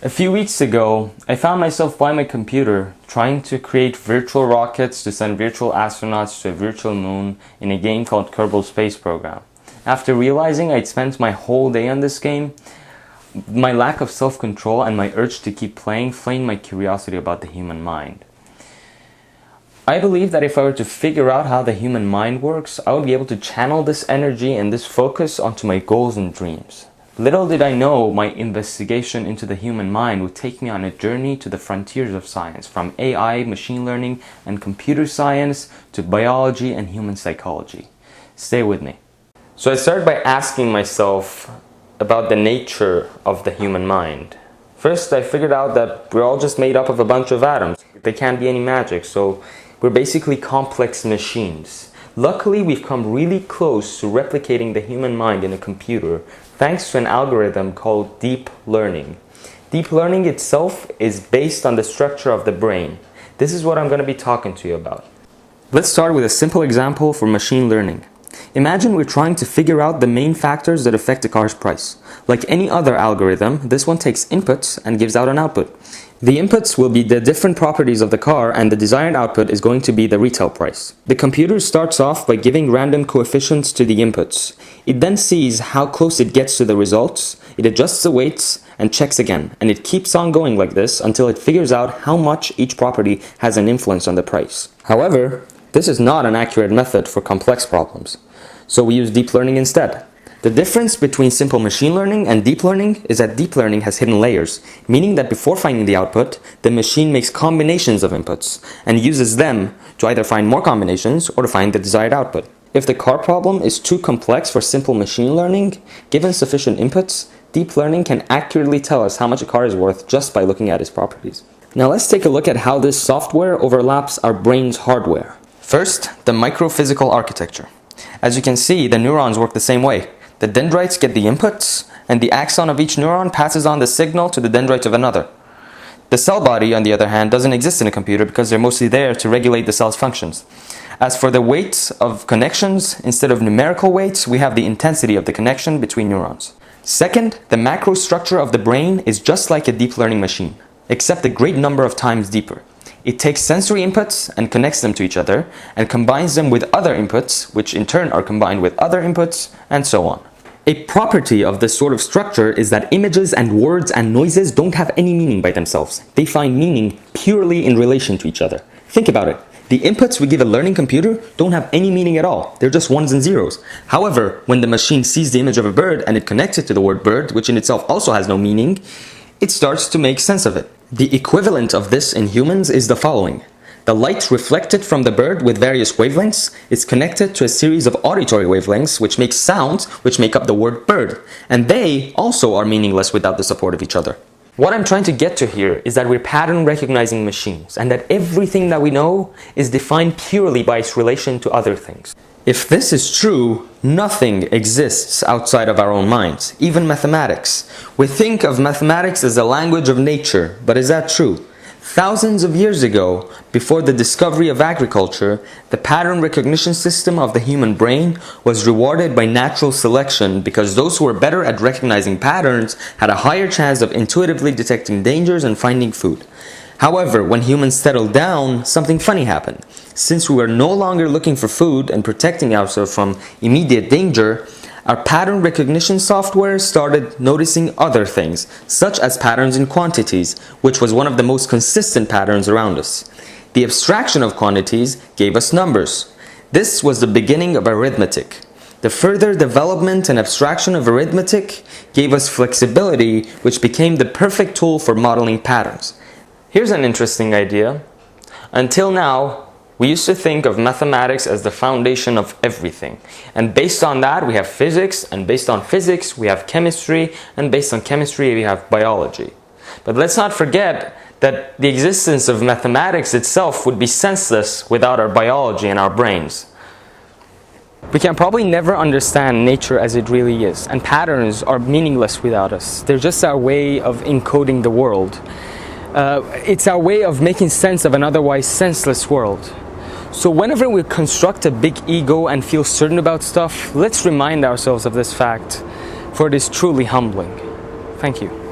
A few weeks ago, I found myself by my computer trying to create virtual rockets to send virtual astronauts to a virtual moon in a game called Kerbal Space Program. After realizing I'd spent my whole day on this game, my lack of self-control and my urge to keep playing flamed my curiosity about the human mind. I believe that if I were to figure out how the human mind works, I would be able to channel this energy and this focus onto my goals and dreams. Little did I know my investigation into the human mind would take me on a journey to the frontiers of science, from AI, machine learning, and computer science to biology and human psychology. Stay with me. So I started by asking myself about the nature of the human mind. First, I figured out that we're all just made up of a bunch of atoms. There can't be any magic, so we're basically complex machines. Luckily, we've come really close to replicating the human mind in a computer thanks to an algorithm called deep learning. Deep learning itself is based on the structure of the brain. This is what I'm going to be talking to you about. Let's start with a simple example for machine learning. Imagine we're trying to figure out the main factors that affect a car's price. Like any other algorithm, this one takes inputs and gives out an output. The inputs will be the different properties of the car, and the desired output is going to be the retail price. The computer starts off by giving random coefficients to the inputs. It then sees how close it gets to the results, it adjusts the weights, and checks again. And it keeps on going like this until it figures out how much each property has an influence on the price. However, this is not an accurate method for complex problems, so we use deep learning instead. The difference between simple machine learning and deep learning is that deep learning has hidden layers, meaning that before finding the output, the machine makes combinations of inputs and uses them to either find more combinations or to find the desired output. If the car problem is too complex for simple machine learning, given sufficient inputs, deep learning can accurately tell us how much a car is worth just by looking at its properties. Now let's take a look at how this software overlaps our brain's hardware. First, the microphysical architecture. As you can see, the neurons work the same way. The dendrites get the inputs, and the axon of each neuron passes on the signal to the dendrites of another. The cell body, on the other hand, doesn't exist in a computer because they're mostly there to regulate the cell's functions. As for the weights of connections, instead of numerical weights, we have the intensity of the connection between neurons. Second, the macro structure of the brain is just like a deep learning machine, except a great number of times deeper. It takes sensory inputs and connects them to each other and combines them with other inputs, which in turn are combined with other inputs, and so on. A property of this sort of structure is that images and words and noises don't have any meaning by themselves. They find meaning purely in relation to each other. Think about it. The inputs we give a learning computer don't have any meaning at all. They're just ones and zeros. However, when the machine sees the image of a bird and it connects it to the word bird, which in itself also has no meaning, it starts to make sense of it. The equivalent of this in humans is the following. The light reflected from the bird with various wavelengths is connected to a series of auditory wavelengths which make sounds which make up the word bird. And they also are meaningless without the support of each other. What I'm trying to get to here is that we're pattern recognizing machines and that everything that we know is defined purely by its relation to other things. If this is true, nothing exists outside of our own minds, even mathematics. We think of mathematics as a language of nature, but is that true? Thousands of years ago, before the discovery of agriculture, the pattern recognition system of the human brain was rewarded by natural selection because those who were better at recognizing patterns had a higher chance of intuitively detecting dangers and finding food. However, when humans settled down, something funny happened. Since we were no longer looking for food and protecting ourselves from immediate danger, our pattern recognition software started noticing other things, such as patterns in quantities, which was one of the most consistent patterns around us. The abstraction of quantities gave us numbers. This was the beginning of arithmetic. The further development and abstraction of arithmetic gave us flexibility, which became the perfect tool for modeling patterns. Here's an interesting idea. Until now, we used to think of mathematics as the foundation of everything. And based on that, we have physics, and based on physics, we have chemistry, and based on chemistry, we have biology. But let's not forget that the existence of mathematics itself would be senseless without our biology and our brains. We can probably never understand nature as it really is, and patterns are meaningless without us. They're just our way of encoding the world. It's our way of making sense of an otherwise senseless world. So whenever we construct a big ego and feel certain about stuff, let's remind ourselves of this fact, for it is truly humbling. Thank you.